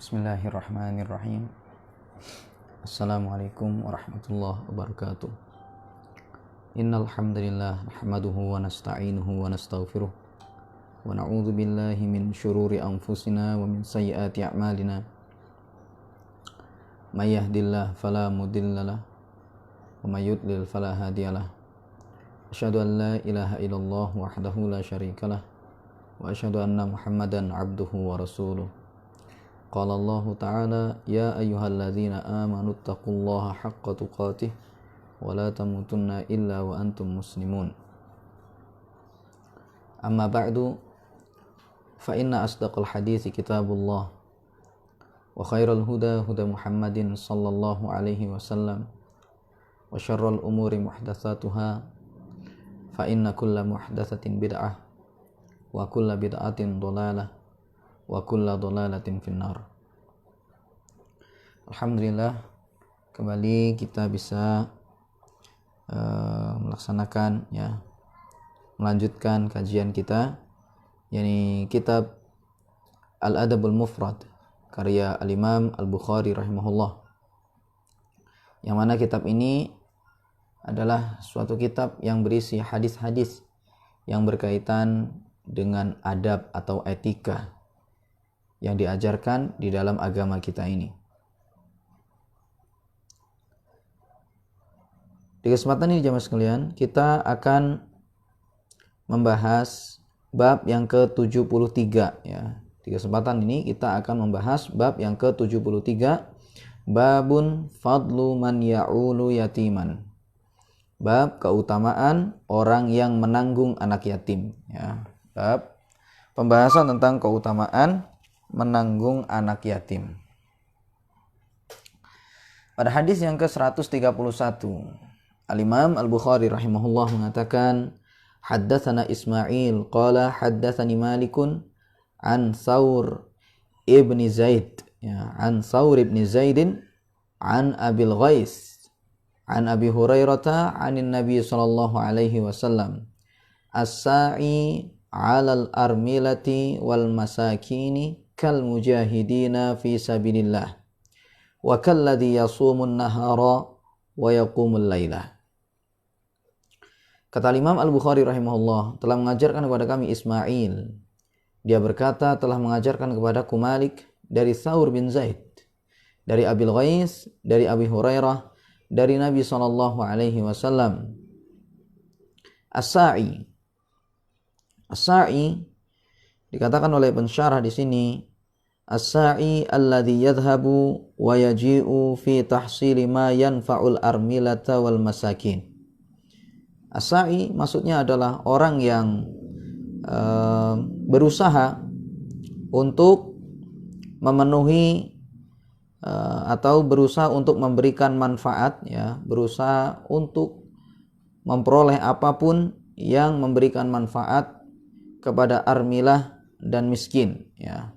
Bismillahirrahmanirrahim. Assalamualaikum warahmatullahi wabarakatuh. Innal hamdalillah nahmaduhu wa nasta'inuhu wa nastaghfiruh wa na'udzu billahi min syururi anfusina wa min sayyiati a'malina. May yahdihillahu fala mudhillalah wa may yudlil fala hadiyalah. Asyhadu an la ilaha illallah wahdahu la syarikalah wa asyhadu anna Muhammadan 'abduhu wa rasuluh. Qala Allah Ta'ala ya ayyuhalladzina amanu taqullaha haqqa tuqatih wa la tamutunna illa wa antum muslimun. Amma ba'du, fa inna asdaqal hadithi kitabullah wa khairal huda huda Muhammadin sallallahu alaihi wasallam wa syarral umuri muhdatsatuha fa inna kulla muhdatsatin bid'ah wa kulla bid'atin dhalalah wa kulla dhalalatin finnar. Alhamdulillah, kembali kita bisa melaksanakan melanjutkan kajian kita, yakni kitab Al-Adabul Mufrad karya Al-Imam Al-Bukhari rahimahullah. Yang mana kitab ini adalah suatu kitab yang berisi hadis-hadis yang berkaitan dengan adab atau etika yang diajarkan di dalam agama kita ini. Di kesempatan ini jemaah sekalian, kita akan membahas bab yang ke-73 ya. Di kesempatan ini kita akan membahas bab yang ke-73, babun fadlu man ya'ulu yatiman. Bab keutamaan orang yang menanggung anak yatim ya. Bab pembahasan tentang keutamaan menanggung anak yatim. Pada hadis yang ke-131, Al-Imam Al-Bukhari rahimahullah mengatakan, haddatsana Ismail qala haddatsani Malikun an Thawr ibni Zaid ya, an Thawr ibni Zaidin an Abil Ghais an Abi Hurairah anin Nabi sallallahu alaihi wasallam as-sa'i 'alal armilati wal masakini kal mujahidina fi sabilillah wa kalladhi yasumun nahara wa yaqumul laila. Kata Imam Al-Bukhari rahimahullah, telah mengajarkan kepada kami Ismail. Dia berkata telah mengajarkan kepadaku Malik dari Thawr bin Zaid, dari Abil Ghais, dari Abi Hurairah, dari Nabi sallallahu alaihi wasallam. As-sa'i. As-sa'i dikatakan oleh pensyarah di sini, as-sa'i alladhi yadhhabu wa yaji'u fi tahsili ma yanfa'ul armilata wal masakin. As-sa'i maksudnya adalah orang yang berusaha untuk memenuhi atau berusaha untuk memberikan manfaat ya, berusaha untuk memperoleh apapun yang memberikan manfaat kepada armilah dan miskin ya.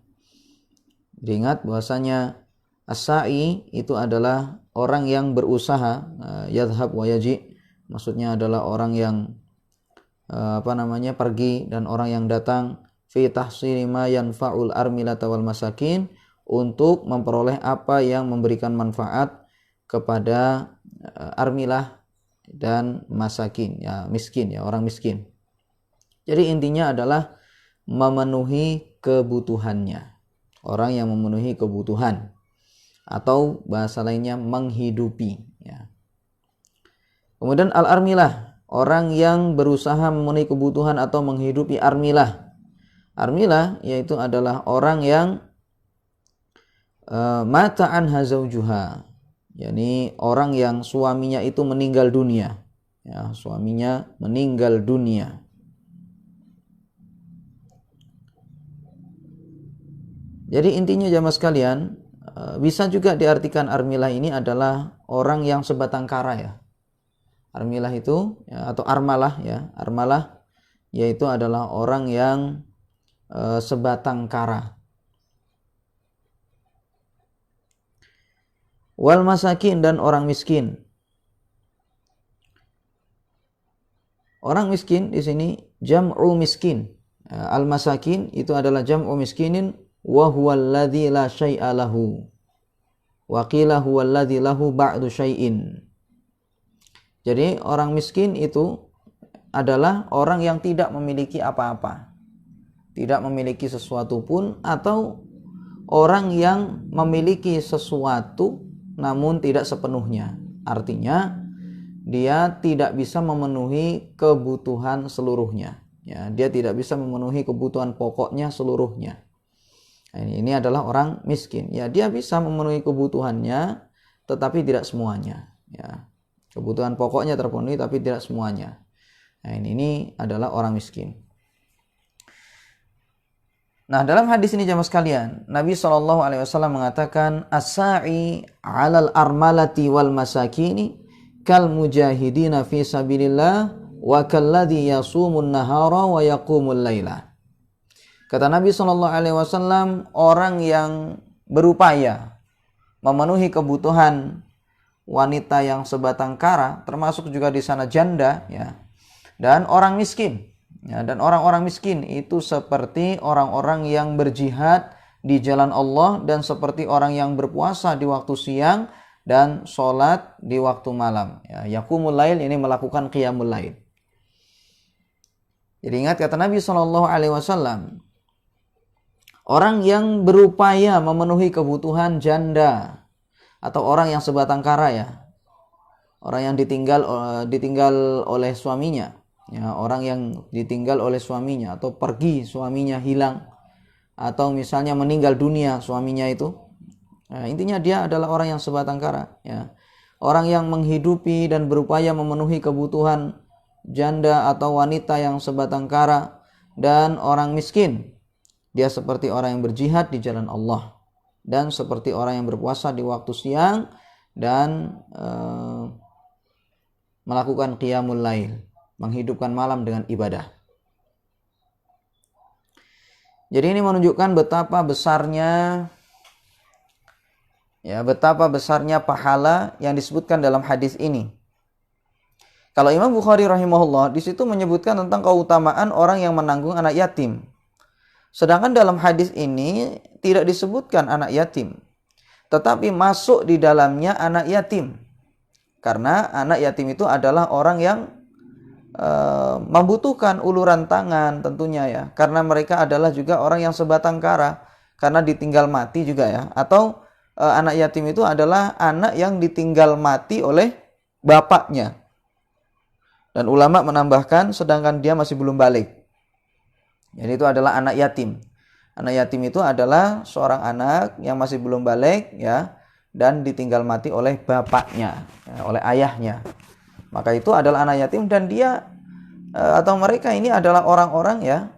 Diingat bahwasanya as-sa'i itu adalah orang yang berusaha, yadhhab wa yaji, maksudnya adalah orang yang pergi dan orang yang datang, fi tahsili ma yanfa'ul armilata wal masakin, untuk memperoleh apa yang memberikan manfaat kepada armilah dan masakin ya, miskin ya, orang miskin. Jadi intinya adalah memenuhi kebutuhannya. Orang yang memenuhi kebutuhan, atau bahasa lainnya menghidupi ya. Kemudian al-armilah, orang yang berusaha memenuhi kebutuhan atau menghidupi armilah. Armilah yaitu adalah orang yang mata anha zaujuha, yakni orang yang suaminya itu meninggal dunia ya, suaminya meninggal dunia. Jadi intinya jamaah sekalian, bisa juga diartikan armilah ini adalah orang yang sebatang kara ya. Armilah itu ya, atau armalah ya, armalah yaitu adalah orang yang sebatang kara. Wal masakin, dan orang miskin. Orang miskin di sini jam'u miskin. Al masakin itu adalah jam'u miskinin wa huwallazi la syai'a lahu wa qila huwallazi lahu ba'du syai'in. Jadi orang miskin itu adalah orang yang tidak memiliki apa-apa, tidak memiliki sesuatu pun, atau orang yang memiliki sesuatu namun tidak sepenuhnya. Artinya dia tidak bisa memenuhi kebutuhan seluruhnya. Ya, dia tidak bisa memenuhi kebutuhan pokoknya seluruhnya. Nah, ini adalah orang miskin. Ya, dia bisa memenuhi kebutuhannya, tetapi tidak semuanya. Ya, kebutuhan pokoknya terpenuhi, tapi tidak semuanya. Nah, ini adalah orang miskin. Nah, dalam hadis ini jamaah sekalian, Nabi SAW mengatakan, as-sa'i 'alal armalati wal masakini kal mujahidina fi sabilillah wa kalladhi yasumun nahara wa yaqumul laila. Kata Nabi SAW, orang yang berupaya memenuhi kebutuhan wanita yang sebatang kara, termasuk juga di sana janda, ya, dan orang miskin. Ya, dan orang-orang miskin itu seperti orang-orang yang berjihad di jalan Allah, dan seperti orang yang berpuasa di waktu siang dan sholat di waktu malam. Ya, yaqumul lail, ini melakukan qiyamul lail. Jadi ingat kata Nabi SAW, orang yang berupaya memenuhi kebutuhan janda atau orang yang sebatang kara, ya, orang yang ditinggal oleh suaminya. Ya, orang yang ditinggal oleh suaminya atau pergi, suaminya hilang, atau misalnya meninggal dunia suaminya itu. Nah, intinya dia adalah orang yang sebatang kara, ya. Orang yang menghidupi dan berupaya memenuhi kebutuhan janda atau wanita yang sebatang kara dan orang miskin. Dia seperti orang yang berjihad di jalan Allah, dan seperti orang yang berpuasa di waktu siang dan melakukan qiyamul lail, menghidupkan malam dengan ibadah. Jadi ini menunjukkan betapa besarnya pahala yang disebutkan dalam hadis ini. Kalau Imam Bukhari rahimahullah di situ menyebutkan tentang keutamaan orang yang menanggung anak yatim. Sedangkan dalam hadis ini tidak disebutkan anak yatim, tetapi masuk di dalamnya anak yatim. Karena anak yatim itu adalah orang yang membutuhkan uluran tangan tentunya, ya, karena mereka adalah juga orang yang sebatang kara karena ditinggal mati juga, ya. Atau anak yatim itu adalah anak yang ditinggal mati oleh bapaknya, dan ulama menambahkan sedangkan dia masih belum balik. Jadi itu adalah anak yatim. Anak yatim itu adalah seorang anak yang masih belum balik, ya, dan ditinggal mati oleh bapaknya, ya, oleh ayahnya. Maka itu adalah anak yatim, dan dia atau mereka ini adalah orang-orang, ya,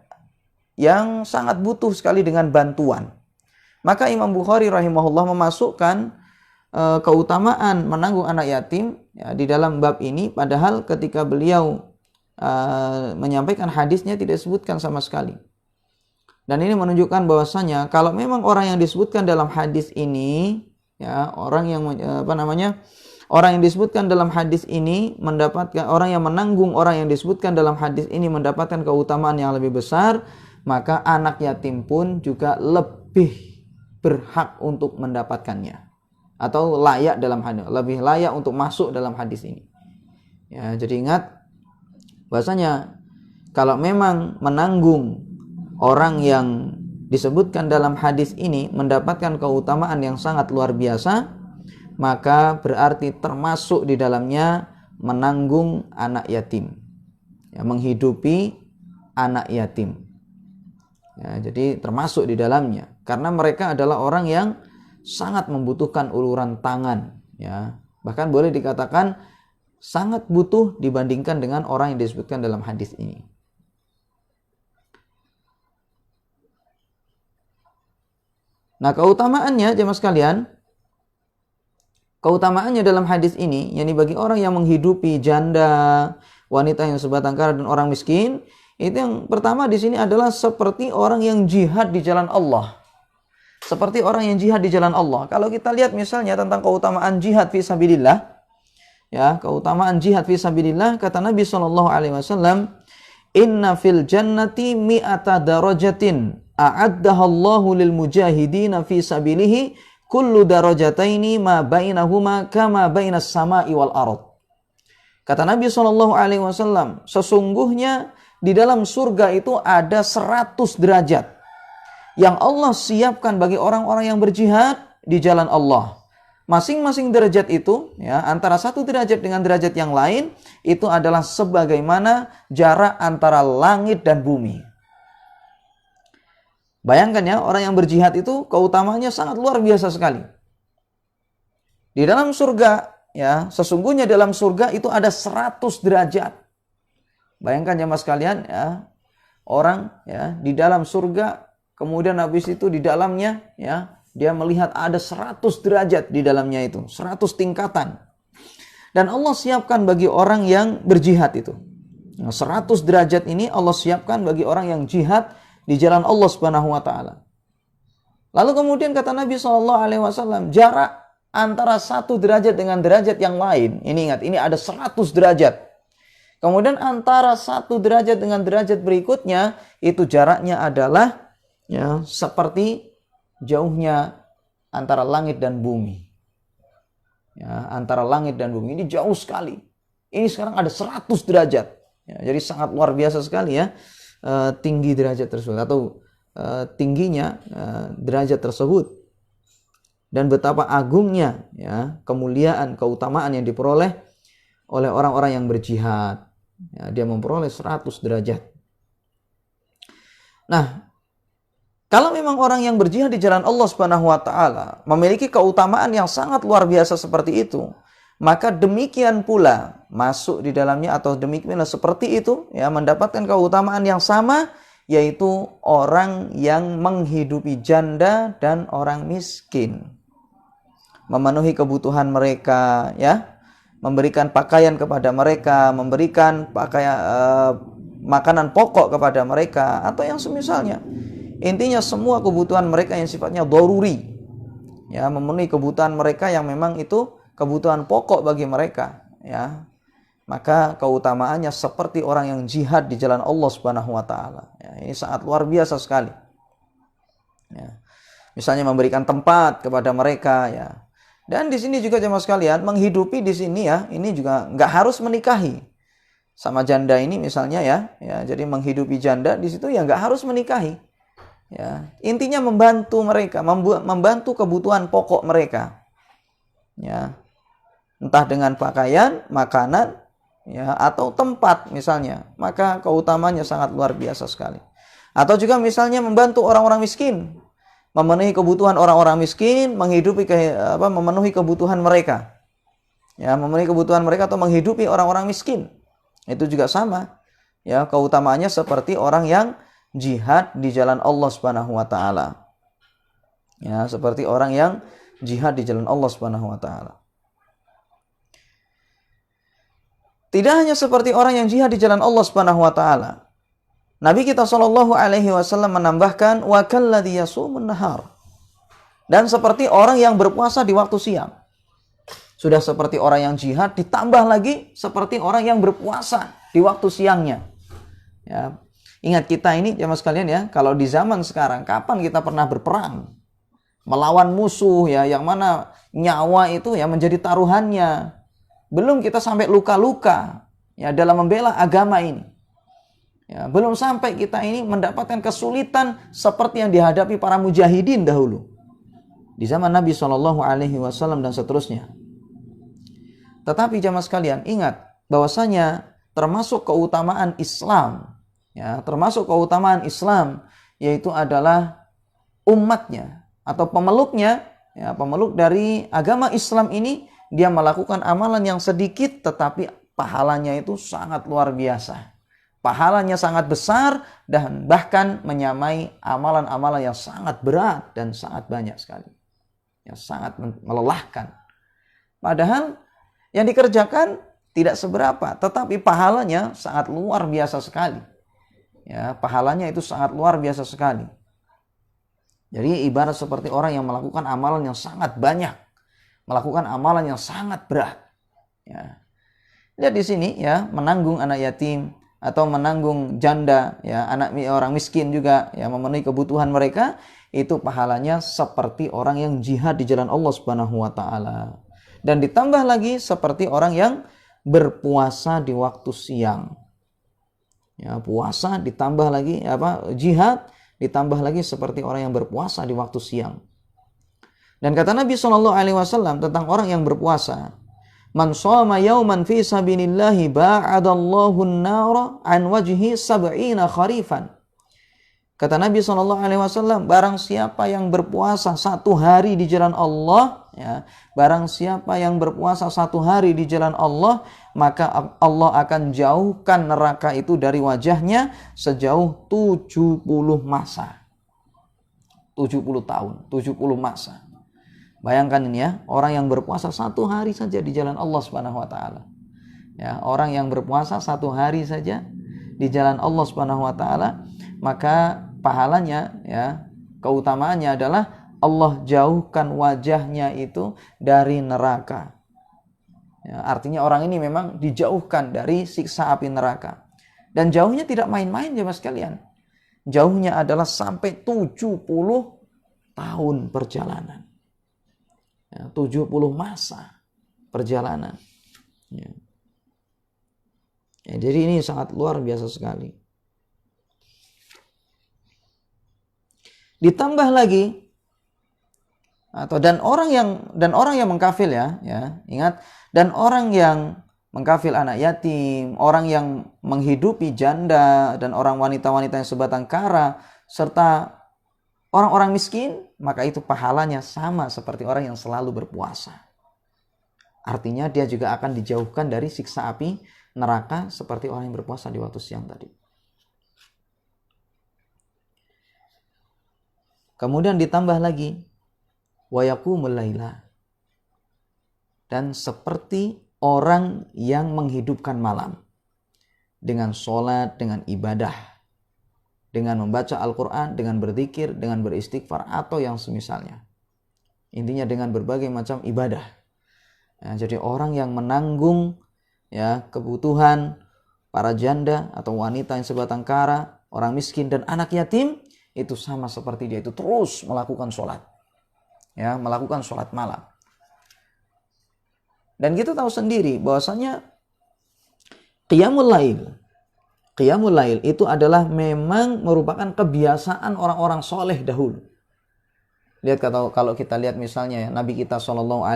yang sangat butuh sekali dengan bantuan. Maka Imam Bukhari rahimahullah memasukkan keutamaan menanggung anak yatim, ya, di dalam bab ini, padahal ketika beliau menyampaikan hadisnya tidak disebutkan sama sekali. Dan ini menunjukkan bahwasanya kalau memang orang yang disebutkan dalam hadis ini, ya, orang yang disebutkan dalam hadis ini mendapatkan, orang yang menanggung orang yang disebutkan dalam hadis ini mendapatkan keutamaan yang lebih besar, maka anak yatim pun juga lebih berhak untuk mendapatkannya, atau layak dalam hadis, lebih layak untuk masuk dalam hadis ini. Ya, jadi ingat bahwasanya kalau memang menanggung orang yang disebutkan dalam hadis ini mendapatkan keutamaan yang sangat luar biasa, maka berarti termasuk di dalamnya menanggung anak yatim, ya, menghidupi anak yatim. Ya, jadi termasuk di dalamnya karena mereka adalah orang yang sangat membutuhkan uluran tangan, ya. Bahkan boleh dikatakan sangat butuh dibandingkan dengan orang yang disebutkan dalam hadis ini. Nah, keutamaannya jemaah sekalian, keutamaannya dalam hadis ini, yakni bagi orang yang menghidupi janda, wanita yang sebatang kara, dan orang miskin, itu yang pertama di sini adalah seperti orang yang jihad di jalan Allah. Seperti orang yang jihad di jalan Allah. Kalau kita lihat misalnya tentang keutamaan jihad fi sabilillah, ya, keutamaan jihad fi sabilillah, kata Nabi SAW, inna fil jannati mi'ata darajatin a'addahallahu lil mujahidina fi sabilihi kullu darajataini ma bainahuma kama bainas sama'i wal ard. Kata Nabi SAW, sesungguhnya di dalam surga itu ada 100 derajat yang Allah siapkan bagi orang-orang yang berjihad di jalan Allah. Masing-masing derajat itu, ya, antara satu derajat dengan derajat yang lain, itu adalah sebagaimana jarak antara langit dan bumi. Bayangkan ya, orang yang berjihad itu keutamaannya sangat luar biasa sekali. Di dalam surga, ya, sesungguhnya dalam surga itu ada 100 derajat. Bayangkan ya mas kalian, ya, orang ya di dalam surga, kemudian habis itu di dalamnya, ya, dia melihat ada 100 derajat di dalamnya itu, 100 tingkatan. Dan Allah siapkan bagi orang yang berjihad itu. Nah, 100 derajat ini Allah siapkan bagi orang yang jihad di jalan Allah Subhanahu wa taala. Lalu kemudian kata Nabi SAW, jarak antara satu derajat dengan derajat yang lain. Ini ingat, ini ada 100 derajat. Kemudian antara satu derajat dengan derajat berikutnya, itu jaraknya adalah ya seperti jauhnya antara langit dan bumi. Ya, antara langit dan bumi ini jauh sekali. Ini sekarang ada 100 derajat. Ya, jadi sangat luar biasa sekali ya tinggi derajat tersebut atau tingginya derajat tersebut. Dan betapa agungnya ya kemuliaan, keutamaan yang diperoleh oleh orang-orang yang berjihad. Ya, dia memperoleh 100 derajat. Nah, kalau memang orang yang berjihad di jalan Allah Subhanahu wa taala memiliki keutamaan yang sangat luar biasa seperti itu, maka demikian pula masuk di dalamnya atau demikian seperti itu ya mendapatkan keutamaan yang sama, yaitu orang yang menghidupi janda dan orang miskin. Memenuhi kebutuhan mereka ya, memberikan pakaian kepada mereka, memberikan makanan pokok kepada mereka atau yang semisalnya. Intinya semua kebutuhan mereka yang sifatnya daruri. Ya, memenuhi kebutuhan mereka yang memang itu kebutuhan pokok bagi mereka, ya. Maka keutamaannya seperti orang yang jihad di jalan Allah Subhanahu wa taala. Ya, ini sangat luar biasa sekali. Ya. Misalnya memberikan tempat kepada mereka, ya. Dan di sini juga jemaah sekalian, menghidupi di sini ya, ini juga nggak harus menikahi. Sama janda ini misalnya ya, jadi menghidupi janda di situ ya nggak harus menikahi. Ya, intinya membantu mereka, membantu kebutuhan pokok mereka. Ya. Entah dengan pakaian, makanan, ya, atau tempat misalnya, maka keutamanya sangat luar biasa sekali. Atau juga misalnya membantu orang-orang miskin, memenuhi kebutuhan orang-orang miskin, memenuhi kebutuhan mereka. Ya, memenuhi kebutuhan mereka atau menghidupi orang-orang miskin. Itu juga sama. Ya, keutamaannya seperti orang yang jihad di jalan Allah Subhanahu wa taala. Ya, seperti orang yang jihad di jalan Allah Subhanahu wa taala. Tidak hanya seperti orang yang jihad di jalan Allah Subhanahu wa taala. Nabi kita sallallahu alaihi wasallam menambahkan wa kalladzi yasumun nahar. Dan seperti orang yang berpuasa di waktu siang. Sudah seperti orang yang jihad, ditambah lagi seperti orang yang berpuasa di waktu siangnya. Ya. Ingat kita ini jemaah sekalian ya, kalau di zaman sekarang kapan kita pernah berperang melawan musuh ya, yang mana nyawa itu ya menjadi taruhannya. Belum kita sampai luka-luka ya dalam membela agama ini. Ya, belum sampai kita ini mendapatkan kesulitan seperti yang dihadapi para mujahidin dahulu di zaman Nabi SAW dan seterusnya. Tetapi jemaah sekalian ingat bahwasanya termasuk keutamaan Islam. Ya, termasuk keutamaan Islam yaitu adalah umatnya atau pemeluknya, ya, pemeluk dari agama Islam ini dia melakukan amalan yang sedikit tetapi pahalanya itu sangat luar biasa. Pahalanya sangat besar dan bahkan menyamai amalan-amalan yang sangat berat dan sangat banyak sekali. Yang sangat melelahkan. Padahal yang dikerjakan tidak seberapa, tetapi pahalanya sangat luar biasa sekali. Ya, pahalanya itu sangat luar biasa sekali. Jadi ibarat seperti orang yang melakukan amalan yang sangat banyak, melakukan amalan yang sangat berat. Ya. Lihat di sini ya, menanggung anak yatim, atau menanggung janda, ya, anak orang miskin juga, ya, memenuhi kebutuhan mereka, itu pahalanya seperti orang yang jihad di jalan Allah Subhanahu wa taala. Dan ditambah lagi seperti orang yang berpuasa di waktu siang. Ya, puasa ditambah lagi jihad ditambah lagi seperti orang yang berpuasa di waktu siang. Dan kata Nabi SAW tentang orang yang berpuasa, man shoma yauman fi sabilillahi ba'adallahu an-nara an wajhi sab'ina kharifan. Kata Nabi SAW, barang siapa yang berpuasa satu hari di jalan Allah, ya, barang siapa yang berpuasa satu hari di jalan Allah, maka Allah akan jauhkan neraka itu dari wajahnya sejauh 70 masa. 70 tahun, 70 masa. Bayangkan ini ya, orang yang berpuasa satu hari saja di jalan Allah Subhanahu wa taala. Ya, orang yang berpuasa satu hari saja di jalan Allah Subhanahu wa taala, maka pahalanya, ya, keutamaannya adalah Allah jauhkan wajahnya itu dari neraka. Ya, artinya orang ini memang dijauhkan dari siksa api neraka. Dan jauhnya tidak main-main ya Mas sekalian. Jauhnya adalah sampai 70 tahun perjalanan. Ya, 70 masa perjalanan. Ya. Ya, jadi ini sangat luar biasa sekali. Ditambah lagi dan orang yang mengkafil ya, ingat, dan orang yang mengkafil anak yatim, orang yang menghidupi janda dan orang wanita-wanita yang sebatang kara serta orang-orang miskin, maka itu pahalanya sama seperti orang yang selalu berpuasa. Artinya dia juga akan dijauhkan dari siksa api neraka seperti orang yang berpuasa di waktu siang tadi. Kemudian ditambah lagi wa yaqumul laila, dan seperti orang yang menghidupkan malam dengan sholat, dengan ibadah, dengan membaca Al-Quran, dengan berzikir, dengan beristighfar atau yang semisalnya. Intinya dengan berbagai macam ibadah. Ya, jadi orang yang menanggung, ya, kebutuhan para janda atau wanita yang sebatang kara, orang miskin dan anak yatim, itu sama seperti dia itu terus melakukan sholat, ya, melakukan sholat malam. Dan kita tahu sendiri bahwasanya qiyamul lail itu adalah memang merupakan kebiasaan orang-orang soleh dahulu. Lihat kalau kita lihat misalnya ya, Nabi kita SAW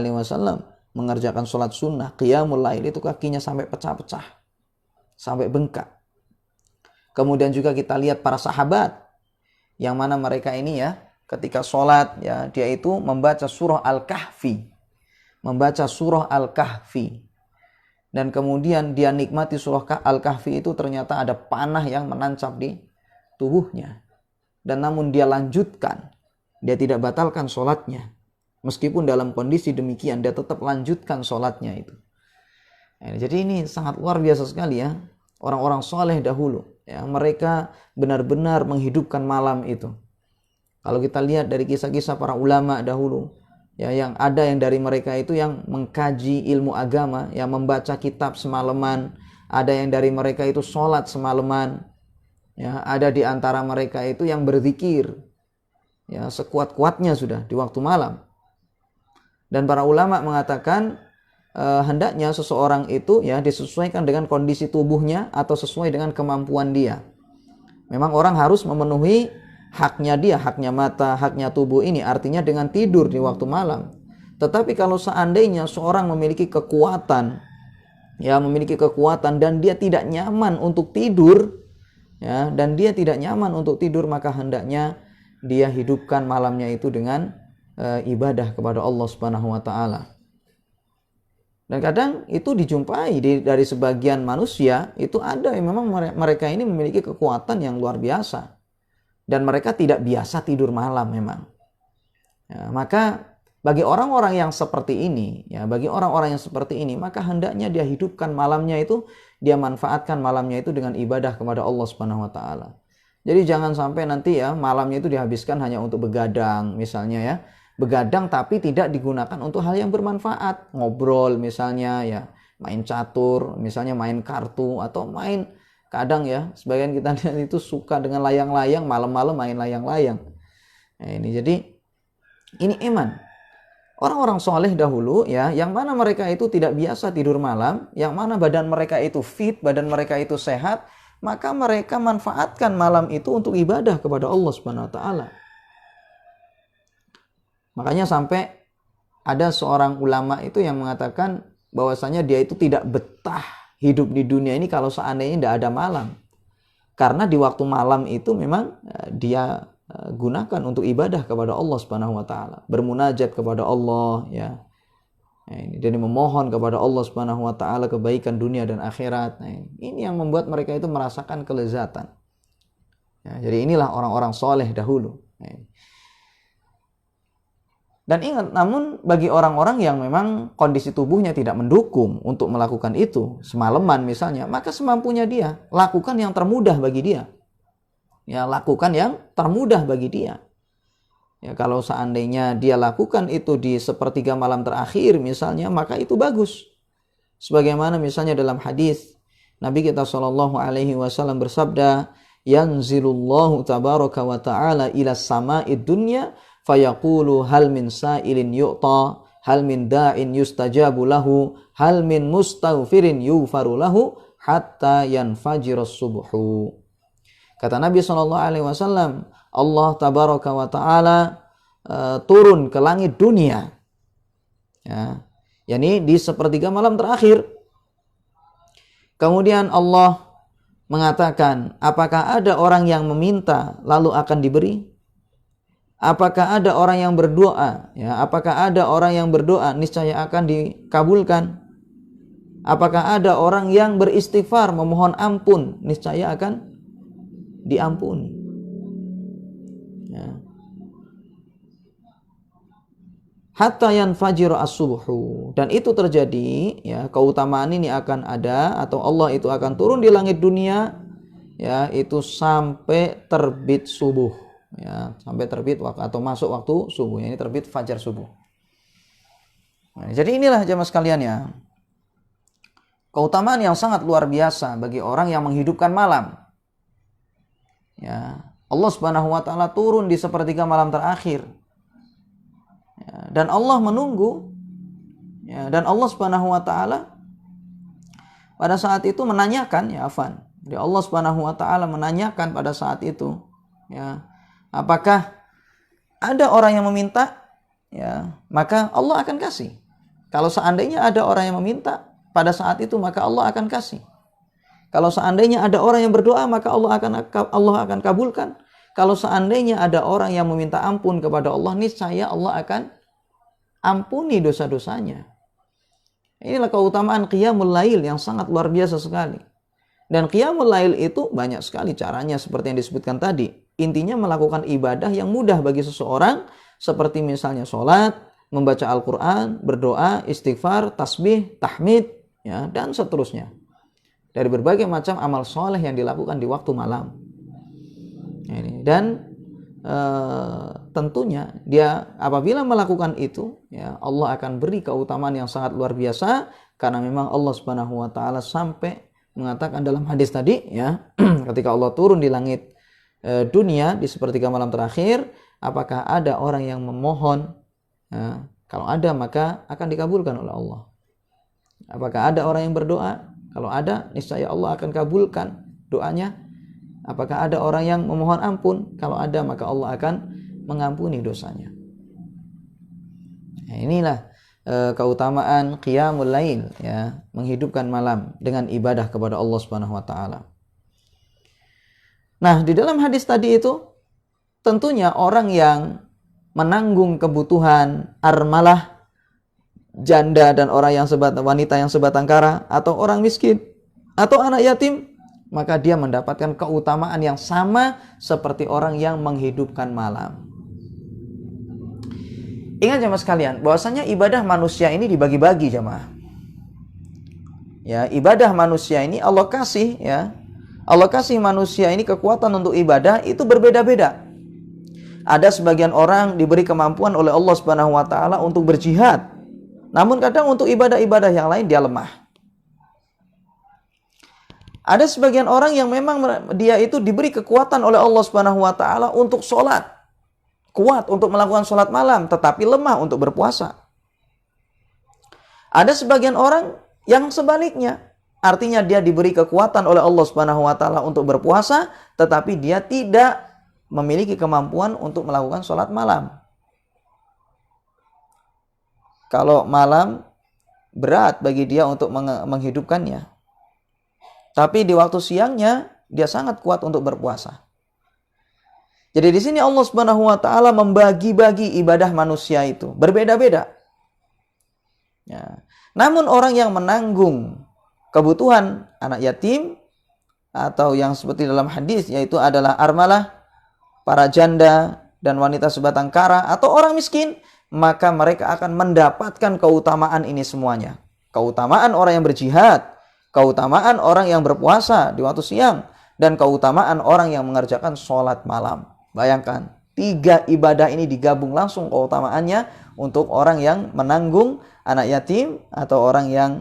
mengerjakan sholat sunnah, qiyamul lail itu kakinya sampai pecah-pecah, sampai bengkak. Kemudian juga kita lihat para sahabat, yang mana mereka ini ya, ketika sholat ya, dia itu membaca surah Al-Kahfi. Dan kemudian dia nikmati surah Al-Kahfi itu ternyata ada panah yang menancap di tubuhnya. Dan namun dia lanjutkan. Dia tidak batalkan sholatnya. Meskipun dalam kondisi demikian, dia tetap lanjutkan sholatnya itu. Nah, jadi ini sangat luar biasa sekali ya. Orang-orang soleh dahulu, ya, mereka benar-benar menghidupkan malam itu. Kalau kita lihat dari kisah-kisah para ulama dahulu, ya, yang ada yang dari mereka itu yang mengkaji ilmu agama, yang membaca kitab semalaman, ada yang dari mereka itu sholat semalaman, ya, ada di antara mereka itu yang berzikir, ya, sekuat-kuatnya sudah di waktu malam. Dan para ulama mengatakan hendaknya seseorang itu ya disesuaikan dengan kondisi tubuhnya atau sesuai dengan kemampuan dia. Memang orang harus memenuhi haknya dia, haknya mata, haknya tubuh ini, artinya dengan tidur di waktu malam. Tetapi kalau seandainya seorang memiliki kekuatan, ya, dan dia tidak nyaman untuk tidur, ya, maka hendaknya dia hidupkan malamnya itu dengan ibadah kepada Allah Subhanahu wa taala. Dan kadang itu dijumpai dari sebagian manusia, itu ada yang memang mereka ini memiliki kekuatan yang luar biasa. Dan mereka tidak biasa tidur malam memang. Ya, maka bagi orang-orang yang seperti ini, maka hendaknya dia hidupkan malamnya itu, dia manfaatkan malamnya itu dengan ibadah kepada Allah Subhanahu wa taala. Jadi jangan sampai nanti ya malamnya itu dihabiskan hanya untuk begadang misalnya ya. Begadang tapi tidak digunakan untuk hal yang bermanfaat, ngobrol misalnya ya, main catur, misalnya main kartu atau main Kadang ya, sebagian kita lihat itu suka dengan layang-layang, malam-malam main layang-layang. Nah, ini jadi ini iman. Orang-orang soleh dahulu ya, yang mana mereka itu tidak biasa tidur malam, yang mana badan mereka itu fit, badan mereka itu sehat, maka mereka manfaatkan malam itu untuk ibadah kepada Allah Subhanahu wa taala. Makanya sampai ada seorang ulama itu yang mengatakan bahwasanya dia itu tidak betah hidup di dunia ini kalau seandainya tidak ada malam. Karena di waktu malam itu memang dia gunakan untuk ibadah kepada Allah Subhanahu wa taala, bermunajat kepada Allah ya. Nah, jadi memohon kepada Allah Subhanahu wa taala kebaikan dunia dan akhirat. Nah, ini yang membuat mereka itu merasakan kelezatan. Ya, jadi inilah orang-orang soleh dahulu. Nah, dan ingat, namun bagi orang-orang yang memang kondisi tubuhnya tidak mendukung untuk melakukan itu, semalaman misalnya, maka semampunya dia, lakukan yang termudah bagi dia. Ya, lakukan yang termudah bagi dia. Ya, kalau seandainya dia lakukan itu di sepertiga malam terakhir misalnya, maka itu bagus. Sebagaimana misalnya dalam hadis Nabi kita SAW bersabda, yanzilullahu tabaraka wa ta'ala ila sama'id dunya fayaqulu hal min sa'ilin yu'ta hal min da'in yustajabu lahu hal min mustaghfirin yughfaru lahu hatta yanfajiras subuhu. Kata Nabi SAW, Allah tabaraka wa ta'ala turun ke langit dunia ya, yakni di sepertiga malam terakhir. Kemudian Allah mengatakan, apakah ada orang yang meminta lalu akan diberi? Apakah ada orang yang berdoa? Ya, apakah ada orang yang berdoa niscaya akan dikabulkan? Apakah ada orang yang beristighfar memohon ampun niscaya akan diampuni? Ya. Hatta yanfajir as-subhu, dan itu terjadi ya, keutamaan ini akan ada atau Allah itu akan turun di langit dunia ya, itu sampai terbit subuh. Ya, sampai terbit waktu atau masuk waktu subuh, ini terbit fajar subuh. Nah, jadi inilah jemaah sekalian ya, keutamaan yang sangat luar biasa bagi orang yang menghidupkan malam. Ya, Allah Subhanahu wa taala turun di sepertiga malam terakhir. Ya, dan Allah menunggu. Ya, dan Allah Subhanahu wa taala pada saat itu menanyakan ya Afan. Jadi Allah Subhanahu wa taala menanyakan pada saat itu ya, apakah ada orang yang meminta? Ya, maka Allah akan kasih. Kalau seandainya ada orang yang meminta pada saat itu, maka Allah akan kasih. Kalau seandainya ada orang yang berdoa, maka Allah akan kabulkan. Kalau seandainya ada orang yang meminta ampun kepada Allah, niscaya Allah akan ampuni dosa-dosanya. Inilah keutamaan qiyamul lail yang sangat luar biasa sekali. Dan qiyamul lail itu banyak sekali caranya seperti yang disebutkan tadi. Intinya melakukan ibadah yang mudah bagi seseorang, seperti misalnya sholat, membaca Al-Quran, berdoa, istighfar, tasbih, tahmid, ya, dan seterusnya. Dari berbagai macam amal soleh yang dilakukan di waktu malam. Dan tentunya dia apabila melakukan itu, ya, Allah akan beri keutamaan yang sangat luar biasa, karena memang Allah Subhanahu wa taala sampai mengatakan dalam hadis tadi ya, ketika Allah turun di langit dunia di sepertiga malam terakhir, apakah ada orang yang memohon? Ya, kalau ada maka akan dikabulkan oleh Allah. Apakah ada orang yang berdoa? Kalau ada, niscaya Allah akan kabulkan doanya. Apakah ada orang yang memohon ampun? Kalau ada, maka Allah akan mengampuni dosanya. Nah, inilah keutamaan qiyamul lail ya, menghidupkan malam dengan ibadah kepada Allah Subhanahu wa taala. Nah, di dalam hadis tadi itu tentunya orang yang menanggung kebutuhan armalah, janda dan orang yang wanita yang sebatang kara, atau orang miskin atau anak yatim, maka dia mendapatkan keutamaan yang sama seperti orang yang menghidupkan malam. Ingat jemaah sekalian, bahwasanya ibadah manusia ini dibagi-bagi jemaah. Ya, ibadah manusia ini Allah kasih ya. Allah kasih manusia ini kekuatan untuk ibadah itu berbeda-beda. Ada sebagian orang diberi kemampuan oleh Allah Subhanahu wa taala untuk berjihad. Namun kadang untuk ibadah-ibadah yang lain dia lemah. Ada sebagian orang yang memang dia itu diberi kekuatan oleh Allah Subhanahu wa taala untuk sholat. Kuat untuk melakukan sholat malam, tetapi lemah untuk berpuasa. Ada sebagian orang yang sebaliknya. Artinya dia diberi kekuatan oleh Allah Subhanahu wa taala untuk berpuasa, tetapi dia tidak memiliki kemampuan untuk melakukan sholat malam. Kalau malam berat bagi dia untuk menghidupkannya. Tapi di waktu siangnya dia sangat kuat untuk berpuasa. Jadi di sini Allah Subhanahu wa taala membagi-bagi ibadah manusia itu berbeda-beda. Ya. Namun orang yang menanggung kebutuhan anak yatim atau yang seperti dalam hadis yaitu adalah armalah, para janda dan wanita sebatang kara atau orang miskin, maka mereka akan mendapatkan keutamaan ini semuanya. Keutamaan orang yang berjihad, keutamaan orang yang berpuasa di waktu siang, dan keutamaan orang yang mengerjakan sholat malam. Bayangkan, 3 ibadah ini digabung langsung keutamaannya untuk orang yang menanggung anak yatim atau orang yang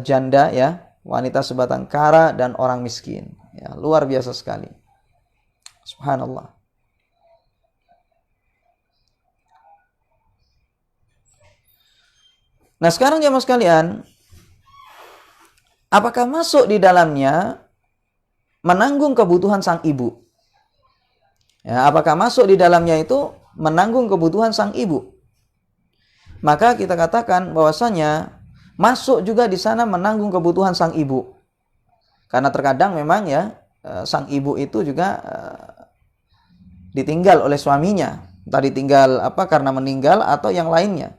janda, ya, wanita sebatang kara, dan orang miskin. Ya, luar biasa sekali. Subhanallah. Nah sekarang jemaah sekalian, apakah masuk di dalamnya menanggung kebutuhan sang ibu? Ya, apakah masuk di dalamnya itu menanggung kebutuhan sang ibu? Maka kita katakan bahwasanya masuk juga di sana menanggung kebutuhan sang ibu. Karena terkadang memang ya sang ibu itu juga ditinggal oleh suaminya. Entah ditinggal karena meninggal atau yang lainnya.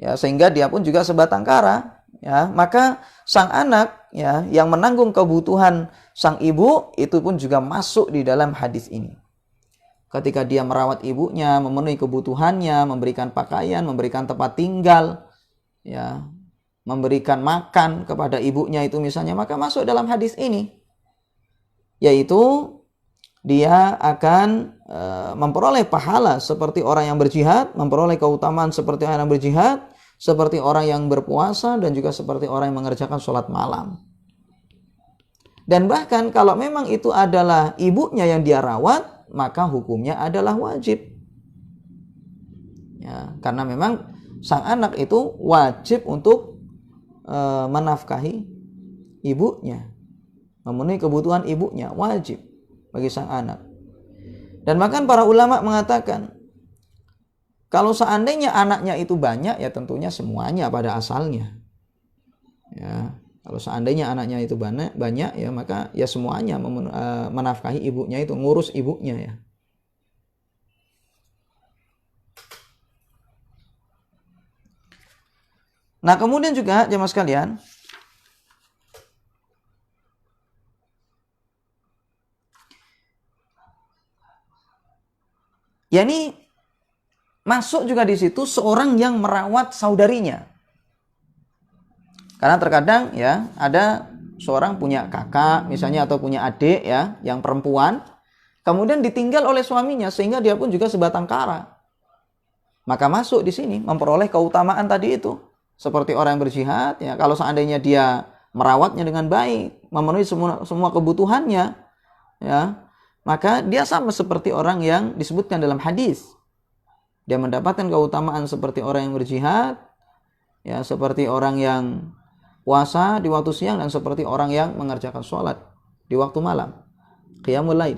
Ya, sehingga dia pun juga sebatang kara. Ya, maka sang anak ya yang menanggung kebutuhan sang ibu itu pun juga masuk di dalam hadis ini. Ketika dia merawat ibunya, memenuhi kebutuhannya, memberikan pakaian, memberikan tempat tinggal, ya, memberikan makan kepada ibunya itu misalnya, maka masuk dalam hadis ini, yaitu dia akan memperoleh pahala seperti orang yang berjihad, memperoleh keutamaan seperti orang yang berjihad, seperti orang yang berpuasa, dan juga seperti orang yang mengerjakan sholat malam. Dan bahkan kalau memang itu adalah ibunya yang dia rawat, maka hukumnya adalah wajib. Ya, karena memang sang anak itu wajib untuk menafkahi ibunya, memenuhi kebutuhan ibunya, wajib bagi sang anak. Dan bahkan para ulama mengatakan, kalau seandainya anaknya itu banyak, ya tentunya semuanya pada asalnya. Ya, kalau seandainya anaknya itu banyak, ya maka ya semuanya menafkahi ibunya itu, ngurus ibunya ya. Nah kemudian juga jemaah sekalian, ya ini masuk juga di situ seorang yang merawat saudarinya. Karena terkadang ya ada seorang punya kakak misalnya atau punya adik ya yang perempuan, kemudian ditinggal oleh suaminya sehingga dia pun juga sebatang kara. Maka masuk di sini memperoleh keutamaan tadi itu. Seperti orang yang berjihad, ya kalau seandainya dia merawatnya dengan baik, memenuhi semua kebutuhannya, ya maka dia sama seperti orang yang disebutkan dalam hadis. Dia mendapatkan keutamaan seperti orang yang berjihad, ya seperti orang yang puasa di waktu siang, dan seperti orang yang mengerjakan sholat di waktu malam, qiyamul lail.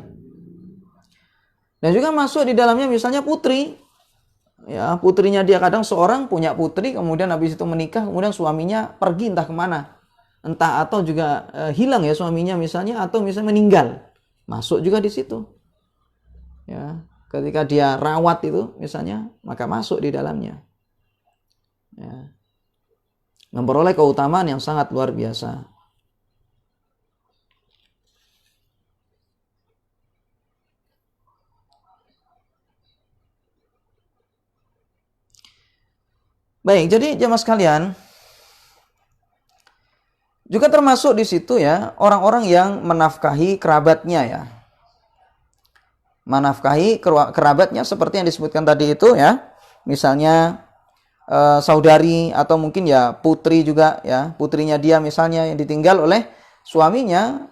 Dan juga masuk di dalamnya misalnya putri. Ya, putrinya dia kadang seorang punya putri, kemudian habis itu menikah, kemudian suaminya pergi entah kemana, entah atau juga hilang ya suaminya misalnya, atau misalnya meninggal, masuk juga di situ. Ya, ketika dia rawat itu misalnya, maka masuk di dalamnya. Ya, memperoleh keutamaan yang sangat luar biasa. Baik, jadi jemaah sekalian, juga termasuk di situ ya orang-orang yang menafkahi kerabatnya ya. Menafkahi kerabatnya seperti yang disebutkan tadi itu ya. Misalnya saudari atau mungkin ya putri juga ya, putrinya dia misalnya yang ditinggal oleh suaminya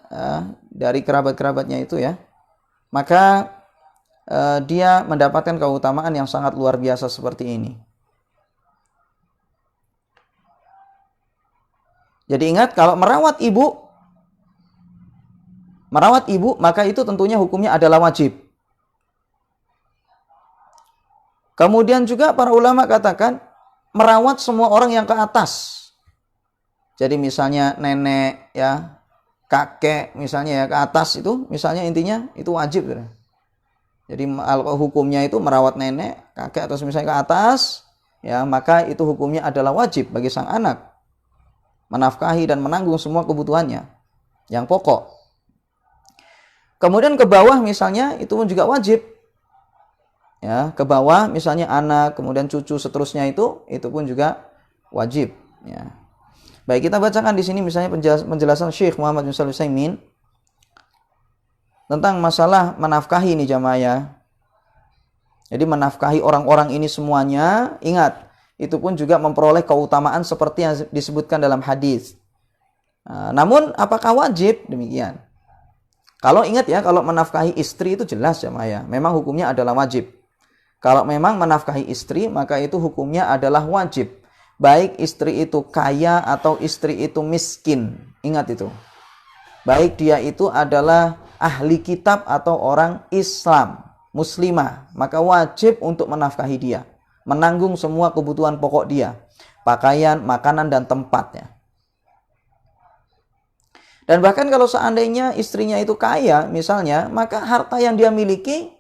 dari kerabat-kerabatnya itu ya, maka dia mendapatkan keutamaan yang sangat luar biasa seperti ini. Jadi ingat, kalau merawat ibu maka itu tentunya hukumnya adalah wajib. Kemudian juga para ulama katakan merawat semua orang yang ke atas. Jadi misalnya nenek ya, kakek misalnya ya, ke atas itu misalnya, intinya itu wajib. Jadi hukumnya itu merawat nenek, kakek atau misalnya ke atas ya, maka itu hukumnya adalah wajib bagi sang anak menafkahi dan menanggung semua kebutuhannya yang pokok. Kemudian ke bawah misalnya itu pun juga wajib. Ya, ke bawah misalnya anak, kemudian cucu seterusnya itu pun juga wajib ya. Baik, kita bacakan di sini misalnya penjelasan Syekh Muhammad bin Shalih Al-Utsaimin tentang masalah menafkahi ini jamaah ya. Jadi menafkahi orang-orang ini semuanya, ingat, itu pun juga memperoleh keutamaan seperti yang disebutkan dalam hadis. Namun apakah wajib? Demikian. Kalau ingat ya, kalau menafkahi istri itu jelas jamaah ya, memang hukumnya adalah wajib. Kalau memang menafkahi istri, maka itu hukumnya adalah wajib. Baik istri itu kaya atau istri itu miskin. Ingat itu. Baik dia itu adalah ahli kitab atau orang Islam, muslimah, maka wajib untuk menafkahi dia, menanggung semua kebutuhan pokok dia, pakaian, makanan, dan tempatnya. Dan bahkan kalau seandainya istrinya itu kaya misalnya, maka harta yang dia miliki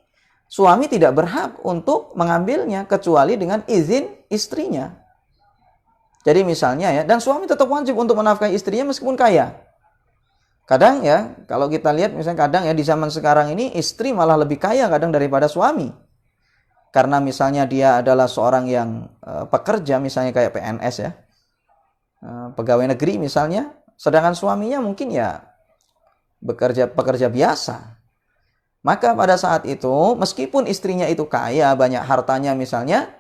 suami tidak berhak untuk mengambilnya kecuali dengan izin istrinya. Jadi misalnya ya, dan suami tetap wajib untuk menafkahi istrinya meskipun kaya. Kadang ya, kalau kita lihat misalnya kadang ya di zaman sekarang ini istri malah lebih kaya kadang daripada suami. Karena misalnya dia adalah seorang yang pekerja, misalnya kayak PNS ya, pegawai negeri misalnya, sedangkan suaminya mungkin ya pekerja biasa. Maka pada saat itu, meskipun istrinya itu kaya, banyak hartanya misalnya,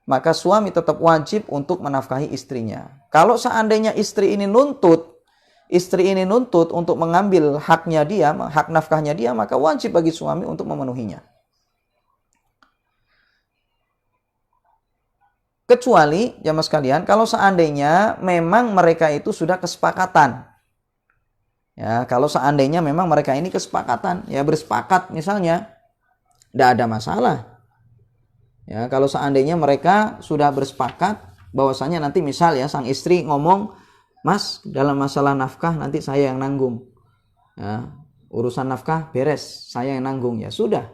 maka suami tetap wajib untuk menafkahi istrinya. Kalau seandainya istri ini nuntut untuk mengambil haknya dia, hak nafkahnya dia, maka wajib bagi suami untuk memenuhinya. Kecuali, jamaah sekalian, kalau seandainya memang mereka itu sudah kesepakatan. Ya, kalau seandainya memang mereka ini kesepakatan, ya bersepakat misalnya, tidak ada masalah. Ya, kalau seandainya mereka sudah bersepakat bahwasanya nanti misal ya sang istri ngomong, "Mas, dalam masalah nafkah nanti saya yang nanggung. Ya, urusan nafkah beres, saya yang nanggung." Ya sudah.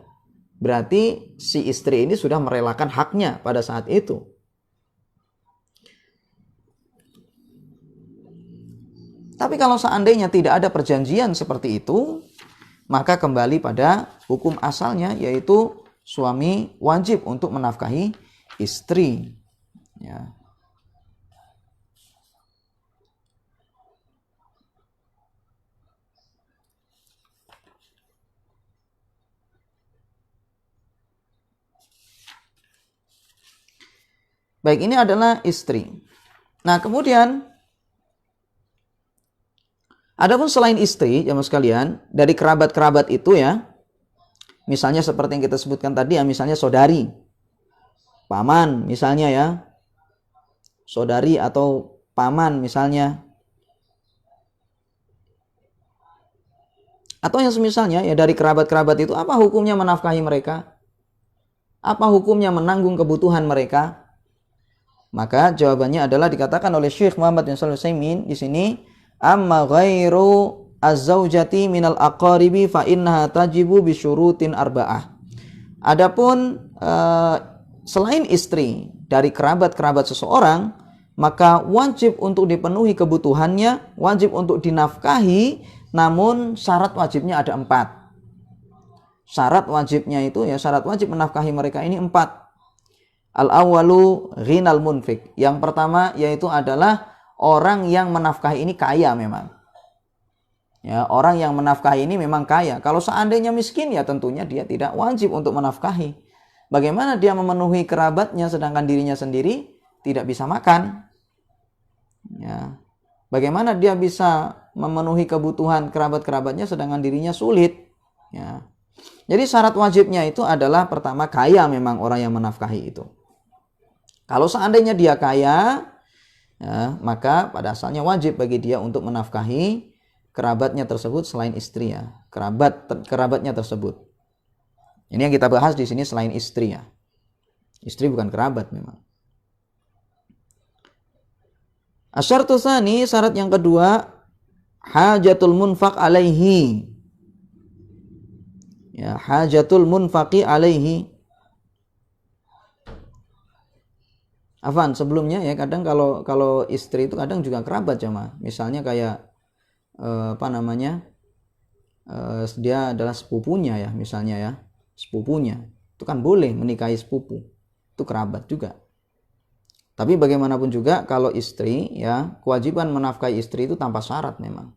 Berarti si istri ini sudah merelakan haknya pada saat itu. Tapi kalau seandainya tidak ada perjanjian seperti itu, maka kembali pada hukum asalnya, yaitu suami wajib untuk menafkahi istri. Ya. Baik, ini adalah istri. Nah, kemudian adapun selain istri, jamaah sekalian, dari kerabat-kerabat itu ya, misalnya seperti yang kita sebutkan tadi ya, misalnya saudari, paman misalnya ya, saudari atau paman misalnya, atau yang semisalnya ya dari kerabat-kerabat itu, apa hukumnya menafkahi mereka? Apa hukumnya menanggung kebutuhan mereka? Maka jawabannya adalah dikatakan oleh Syekh Muhammad bin Shalih Al-Utsaimin di sini, amma ghairu az-zaujati minal aqaribi fa innaha tajibu bi syurutin arba'ah. Adapun selain istri dari kerabat-kerabat seseorang, maka wajib untuk dipenuhi kebutuhannya, wajib untuk dinafkahi, namun syarat wajibnya ada 4. Syarat wajibnya itu ya, syarat wajib menafkahi mereka ini 4. Al-awwalu ghinal munfik. Yang pertama yaitu adalah orang yang menafkahi ini kaya memang. Ya, orang yang menafkahi ini memang kaya. Kalau seandainya miskin ya tentunya dia tidak wajib untuk menafkahi. Bagaimana dia memenuhi kerabatnya sedangkan dirinya sendiri tidak bisa makan? Ya. Bagaimana dia bisa memenuhi kebutuhan kerabat-kerabatnya sedangkan dirinya sulit? Ya. Jadi syarat wajibnya itu adalah pertama kaya memang orang yang menafkahi itu. Kalau seandainya dia kaya, ya, maka pada asalnya wajib bagi dia untuk menafkahi kerabatnya tersebut selain istri ya. Kerabatnya tersebut. Ini yang kita bahas di sini selain istri ya. Istri bukan kerabat memang. Asyartu tsani, syarat yang kedua, hajatul munfaq alaihi. Ya, hajatul munfaqi alaihi. Afan, sebelumnya ya kadang kalau istri itu kadang juga kerabat jemaah. Misalnya kayak apa namanya? Dia adalah sepupunya ya, misalnya ya. Sepupunya. Itu kan boleh menikahi sepupu. Itu kerabat juga. Tapi bagaimanapun juga kalau istri ya, kewajiban menafkahi istri itu tanpa syarat memang.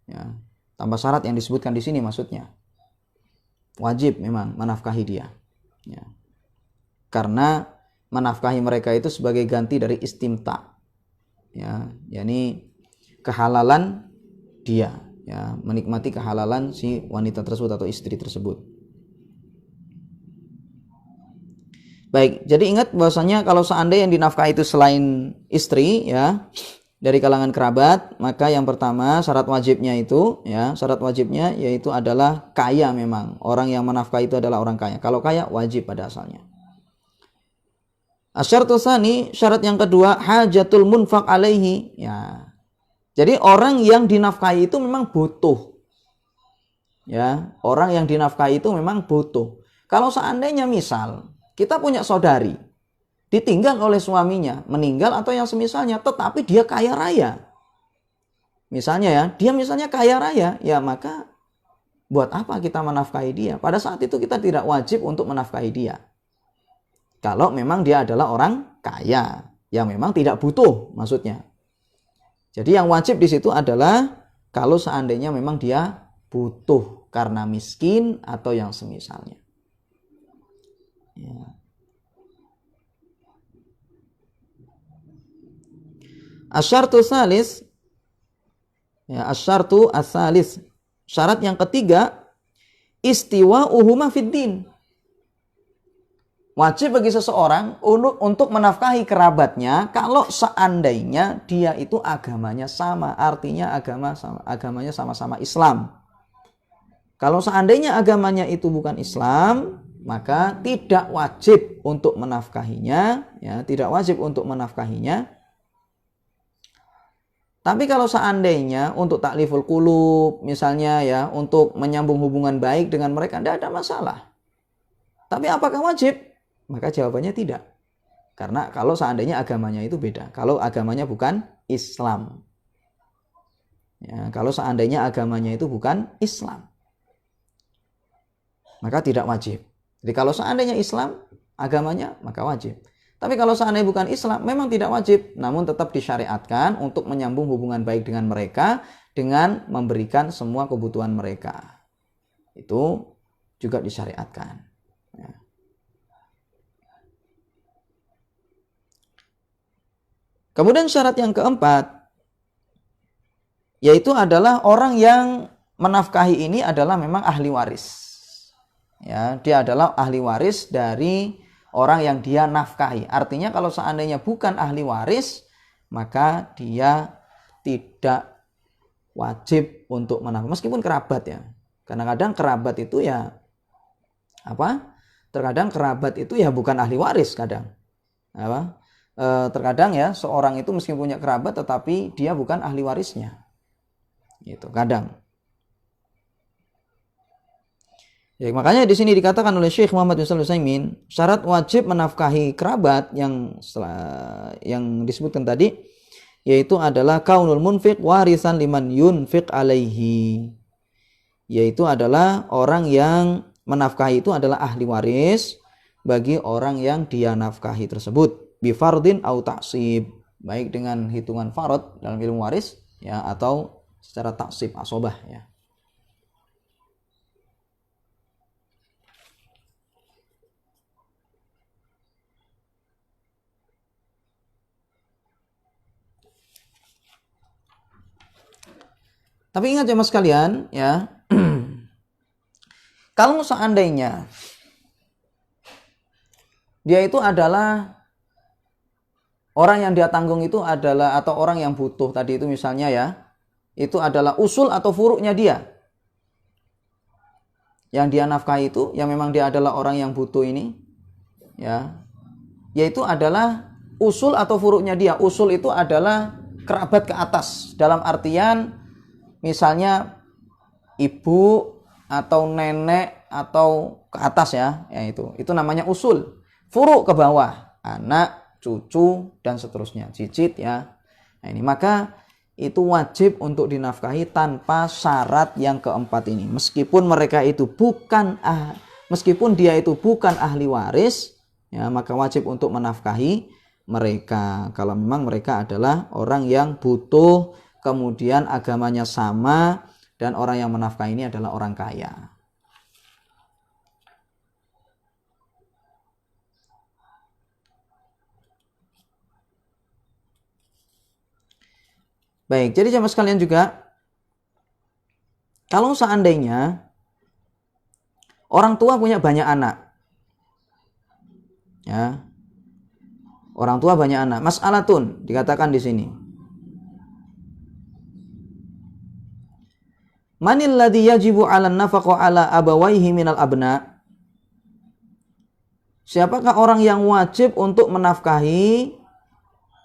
Ya, tanpa syarat yang disebutkan di sini maksudnya. Wajib memang menafkahi dia. Ya. Karena menafkahi mereka itu sebagai ganti dari istimta. Ya, yakni kehalalan dia, ya, menikmati kehalalan si wanita tersebut atau istri tersebut. Baik, jadi ingat bahwasanya kalau seandainya yang dinafkahi itu selain istri ya, dari kalangan kerabat, maka yang pertama syarat wajibnya itu ya, syarat wajibnya yaitu adalah kaya memang. Orang yang menafkahi itu adalah orang kaya. Kalau kaya wajib pada asalnya. Asyartu tsani, syarat yang kedua, hajatul munfaq alaihi ya. Jadi orang yang dinafkahi itu memang butuh. Ya, orang yang dinafkahi itu memang butuh. Kalau seandainya misal kita punya saudari ditinggal oleh suaminya, meninggal atau yang semisalnya, tetapi dia kaya raya. Misalnya ya, dia misalnya kaya raya, ya maka buat apa kita menafkahi dia? Pada saat itu kita tidak wajib untuk menafkahi dia. Kalau memang dia adalah orang kaya, yang memang tidak butuh maksudnya. Jadi yang wajib di situ adalah kalau seandainya memang dia butuh karena miskin atau yang semisalnya. Ya. Asyartu salis, ya, asyartu asalis, syarat yang ketiga, istiwa uhuma fiddin. Wajib bagi seseorang untuk menafkahi kerabatnya kalau seandainya dia itu agamanya sama, artinya agamanya sama-sama Islam. Kalau seandainya agamanya itu bukan Islam, maka tidak wajib untuk menafkahinya, ya, tidak wajib untuk menafkahinya. Tapi kalau seandainya untuk takliful qulub misalnya ya, untuk menyambung hubungan baik dengan mereka, tidak ada masalah. Tapi apakah wajib? Maka jawabannya tidak. Karena kalau seandainya agamanya itu beda. Kalau agamanya bukan Islam. Ya, kalau seandainya agamanya itu bukan Islam, maka tidak wajib. Jadi kalau seandainya Islam agamanya, maka wajib. Tapi kalau seandainya bukan Islam, memang tidak wajib. Namun tetap disyariatkan untuk menyambung hubungan baik dengan mereka dengan memberikan semua kebutuhan mereka. Itu juga disyariatkan. Ya. Kemudian syarat yang keempat, yaitu adalah orang yang menafkahi ini adalah memang ahli waris. Ya, dia adalah ahli waris dari orang yang dia nafkahi. Artinya kalau seandainya bukan ahli waris, maka dia tidak wajib untuk menafkahi. Meskipun kerabat ya. Kadang-kadang kerabat itu ya apa? Terkadang kerabat itu ya bukan ahli waris kadang. Apa? Terkadang ya seorang itu meskipun punya kerabat tetapi dia bukan ahli warisnya. Gitu, kadang. Ya, makanya di sini dikatakan oleh Syekh Muhammad bin Shalih Al-Utsaimin, syarat wajib menafkahi kerabat yang disebutkan tadi yaitu adalah kaunul munfiq warisan liman yunfiq alaihi. Yaitu adalah orang yang menafkahi itu adalah ahli waris bagi orang yang dia nafkahi tersebut. Bifardin au ta'sib, baik dengan hitungan farad dalam ilmu waris ya atau secara taksib asobah ya. Tapi ingat jemaah sekalian, ya. Kalau seandainya dia itu adalah orang yang dia tanggung itu adalah, atau orang yang butuh tadi itu misalnya ya, itu adalah usul atau furuknya dia. Yang dia nafkahi itu, yang memang dia adalah orang yang butuh ini, ya, yaitu adalah usul atau furuknya dia. Usul itu adalah kerabat ke atas, dalam artian misalnya ibu atau nenek atau ke atas ya, itu namanya usul. Furuk ke bawah, anak, cucu dan seterusnya, cicit ya. Nah, ini maka itu wajib untuk dinafkahi tanpa syarat yang keempat ini. Meskipun dia itu bukan ahli waris, ya, maka wajib untuk menafkahi mereka kalau memang mereka adalah orang yang butuh, kemudian agamanya sama, dan orang yang menafkahi ini adalah orang kaya. Baik, jadi jamaah sekalian juga, kalau seandainya orang tua punya banyak anak, ya, orang tua banyak anak, mas'alatun dikatakan di sini. Manil ladzi yajibu 'alan nafaqah 'ala abawaihi minal abna? Siapakah orang yang wajib untuk menafkahi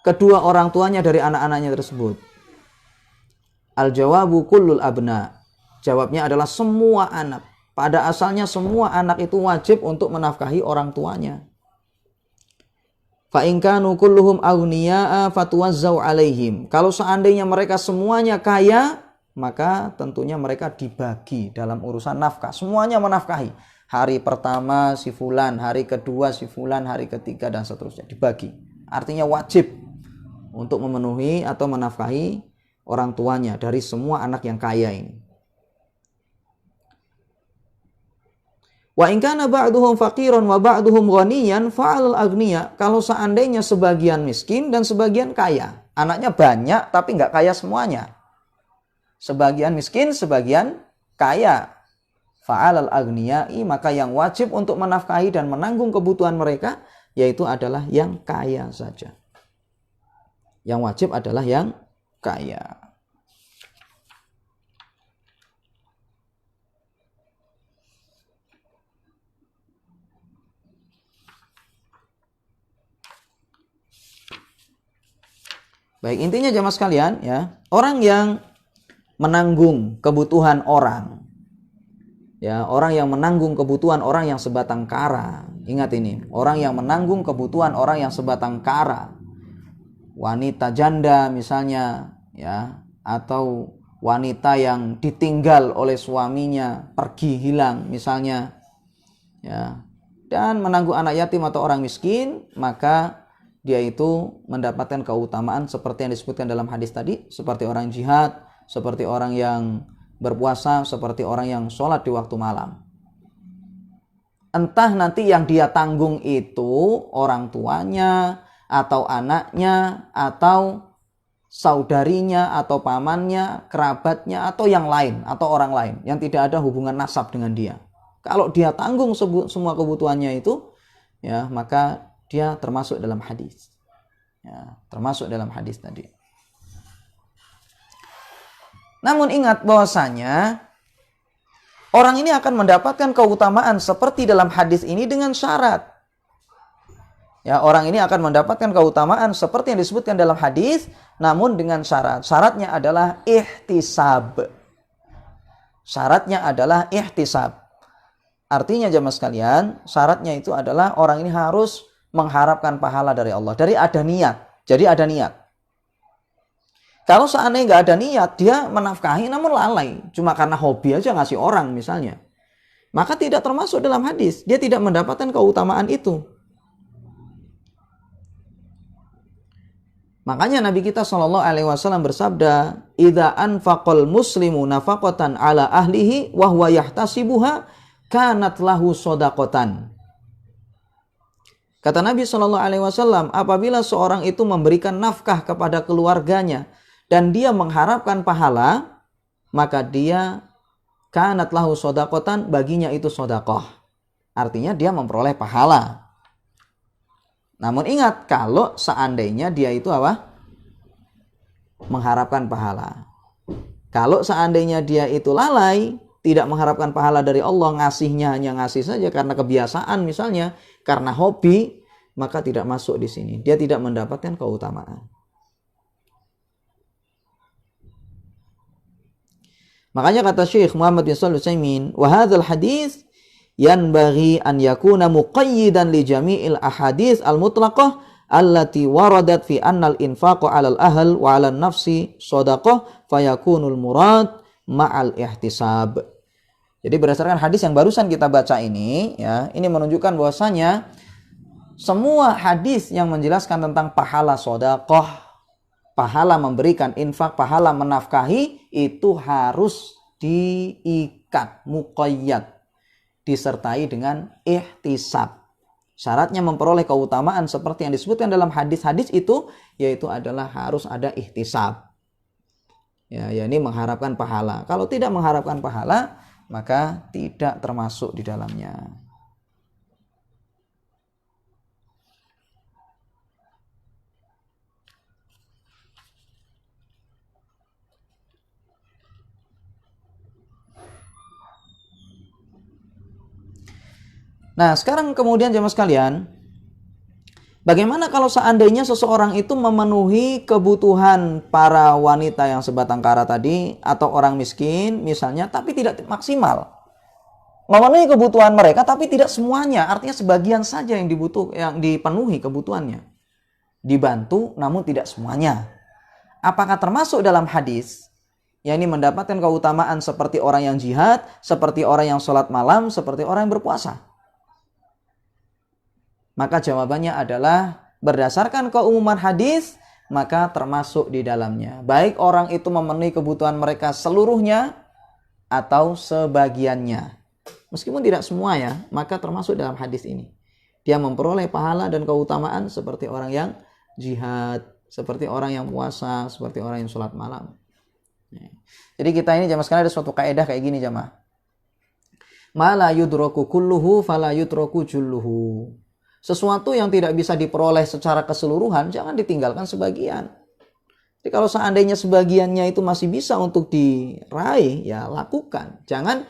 kedua orang tuanya dari anak-anaknya tersebut? Al-jawabu kullul abna. Jawabnya adalah semua anak. Pada asalnya semua anak itu wajib untuk menafkahi orang tuanya. Fa in kanu kulluhum aghniya'a fatuwazzau 'alaihim. Kalau seandainya mereka semuanya kaya, maka tentunya mereka dibagi dalam urusan nafkah. Semuanya menafkahi. Hari pertama si fulan, hari kedua si fulan, hari ketiga dan seterusnya dibagi. Artinya wajib untuk memenuhi atau menafkahi orang tuanya dari semua anak yang kaya ini. Wa in kana ba'duhum faqiran wa ba'duhum ghaniyan fa'al aghniya. Kalau seandainya sebagian miskin dan sebagian kaya, anaknya banyak tapi nggak kaya semuanya. Sebagian miskin, sebagian kaya. Fa'al aghniyai, maka yang wajib untuk menafkahi dan menanggung kebutuhan mereka yaitu adalah yang kaya saja. Yang wajib adalah yang kaya. Baik, intinya jamaah sekalian ya, orang yang menanggung kebutuhan orang, ya, orang yang menanggung kebutuhan orang yang sebatang kara. Ingat ini, orang yang menanggung kebutuhan orang yang sebatang kara, wanita janda misalnya, ya, atau wanita yang ditinggal oleh suaminya, pergi hilang misalnya, ya, dan menanggung anak yatim atau orang miskin, maka dia itu mendapatkan keutamaan seperti yang disebutkan dalam hadis tadi, seperti orang jihad, seperti orang yang berpuasa, seperti orang yang sholat di waktu malam. Entah nanti yang dia tanggung itu orang tuanya, atau anaknya, atau saudarinya, atau pamannya, kerabatnya, atau yang lain, atau orang lain yang tidak ada hubungan nasab dengan dia. Kalau dia tanggung semua kebutuhannya itu, ya, maka dia termasuk dalam hadis. Ya, termasuk dalam hadis tadi. Namun ingat bahwasanya orang ini akan mendapatkan keutamaan seperti dalam hadis ini dengan syarat. Ya, orang ini akan mendapatkan keutamaan seperti yang disebutkan dalam hadis, namun dengan syarat. Syaratnya adalah ihtisab. Syaratnya adalah ihtisab. Artinya jemaah sekalian, syaratnya itu adalah orang ini harus mengharapkan pahala dari Allah. Dari ada niat. Jadi ada niat. Kalau seandainya nggak ada niat, dia menafkahi namun lalai. Cuma karena hobi aja ngasih orang misalnya. Maka tidak termasuk dalam hadis. Dia tidak mendapatkan keutamaan itu. Makanya Nabi kita SAW bersabda, "Idza anfaqal muslimu nafaqatan ala ahlihi wa huwa yahtasibuha kanat lahu shadaqatan." Kata Nabi SAW, apabila seorang itu memberikan nafkah kepada keluarganya dan dia mengharapkan pahala, maka dia kanat lahu shadaqatan, baginya itu sedekah. Artinya dia memperoleh pahala. Namun ingat, kalau seandainya dia itu apa? Mengharapkan pahala. Kalau seandainya dia itu lalai, tidak mengharapkan pahala dari Allah, ngasihnya hanya ngasih saja karena kebiasaan misalnya, karena hobi, maka tidak masuk di sini. Dia tidak mendapatkan keutamaan. Makanya kata Syekh Muhammad bin Shalih Al-Utsaimin, wa hadzal hadits yanbaghi an yakuna muqayyidan li jami'il ahadits al-mutlaqah allati waradat fi anna al-infaqu 'alal ahl wa 'alan nafsi shadaqah fayakunul murad ma'al ihtisab. Jadi berdasarkan hadis yang barusan kita baca ini, ya, ini menunjukkan bahwasanya semua hadis yang menjelaskan tentang pahala sedekah, pahala memberikan infak, pahala menafkahi, itu harus diikat, muqayyad, disertai dengan ihtisab. Syaratnya memperoleh keutamaan seperti yang disebutkan dalam hadis-hadis itu, yaitu adalah harus ada ihtisab. Ya, ini mengharapkan pahala. Kalau tidak mengharapkan pahala, maka tidak termasuk di dalamnya. Nah, sekarang kemudian jemaah sekalian, bagaimana kalau seandainya seseorang itu memenuhi kebutuhan para wanita yang sebatang kara tadi, atau orang miskin misalnya, tapi tidak maksimal. Memenuhi kebutuhan mereka tapi tidak semuanya, artinya sebagian saja yang dipenuhi kebutuhannya. Dibantu namun tidak semuanya. Apakah termasuk dalam hadis yang ini mendapatkan keutamaan seperti orang yang jihad, seperti orang yang sholat malam, seperti orang yang berpuasa? Maka jawabannya adalah berdasarkan keumuman hadis, maka termasuk di dalamnya. Baik orang itu memenuhi kebutuhan mereka seluruhnya atau sebagiannya. Meskipun tidak semua ya, maka termasuk dalam hadis ini. Dia memperoleh pahala dan keutamaan seperti orang yang jihad, seperti orang yang puasa, seperti orang yang sholat malam. Jadi kita ini jamaah sekalian ada suatu kaidah kayak gini jamaah. Ma la yudraku kulluhu fala yutraku julluhu. Sesuatu yang tidak bisa diperoleh secara keseluruhan, jangan ditinggalkan sebagian. Jadi kalau seandainya sebagiannya itu masih bisa untuk diraih, ya lakukan. Jangan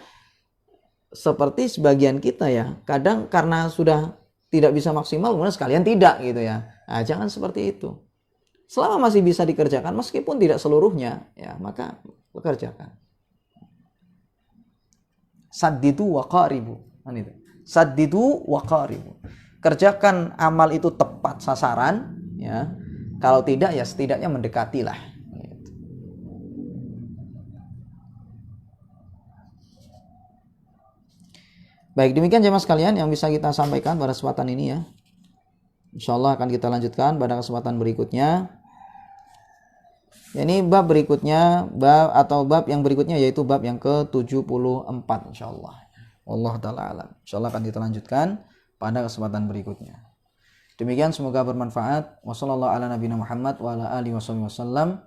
seperti sebagian kita ya, kadang karena sudah tidak bisa maksimal, kemudian sekalian tidak gitu ya. Nah, jangan seperti itu. Selama masih bisa dikerjakan, meskipun tidak seluruhnya, ya maka kerjakan. Saddidu wa qaribu. Saddidu wa qaribu. Kerjakan amal itu tepat sasaran, ya. Kalau tidak ya setidaknya mendekatilah. Gitu. Baik, demikian jemaah sekalian yang bisa kita sampaikan pada kesempatan ini ya. Insyaallah akan kita lanjutkan pada kesempatan berikutnya. Ini bab berikutnya, bab yang berikutnya yaitu bab yang ke-74 insyaallah. Wallahu taala alam. Insyaallah akan kita lanjutkan pada kesempatan berikutnya. Demikian semoga bermanfaat. Wassallallahu ala nabiyina Muhammad wa ala alihi wasallam.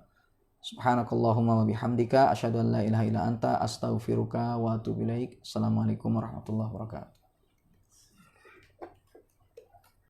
Subhanakallahumma wa bihamdika asyhadu an la ilaha illa anta astaghfiruka wa atubu ilaik. Assalamualaikum warahmatullahi wabarakatuh.